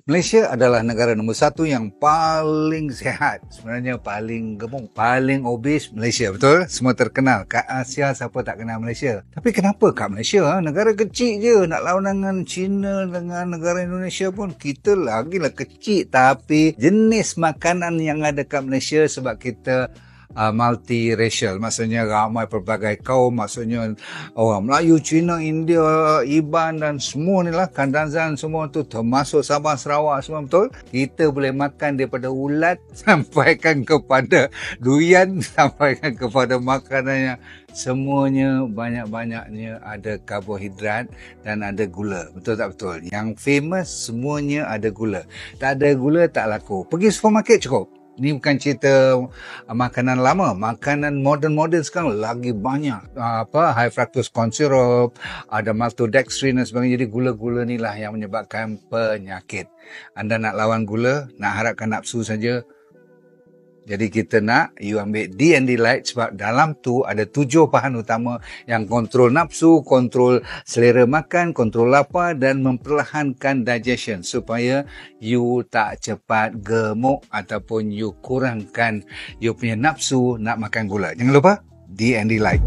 Malaysia adalah negara nombor satu yang paling sihat. Sebenarnya paling gemuk, paling obes Malaysia. Betul? Semua terkenal. Kat Asia siapa tak kenal Malaysia. Tapi kenapa kat Malaysia? Negara kecil je. Nak lawan dengan China, dengan negara Indonesia pun kita lagilah kecil. Tapi jenis makanan yang ada kat Malaysia sebab kita multiracial, maksudnya ramai pelbagai kaum, maksudnya orang Melayu, Cina, India, Iban dan semua ni lah, Kadazan semua tu, termasuk Sabah, Sarawak semua. Betul? Kita boleh makan daripada ulat sampaikan kepada durian, sampaikan kepada makanan yang semuanya banyak-banyaknya ada karbohidrat dan ada gula. Betul tak betul? Yang famous semuanya ada gula. Tak ada gula tak laku. Pergi supermarket cukup. Ni bukan cerita makanan lama, makanan moden sekarang lagi banyak. High fructose corn syrup, ada maltodextrin dan sebagainya. Jadi gula-gula ni lah yang menyebabkan penyakit. Anda nak lawan gula, nak harapkan nafsu saja. Jadi kita nak you ambil D&D Light sebab dalam tu ada 7 bahan utama yang kontrol nafsu, kontrol selera makan, kontrol lapar dan memperlahankan digestion supaya you tak cepat gemuk ataupun you kurangkan you punya nafsu nak makan gula. Jangan lupa D&D Light.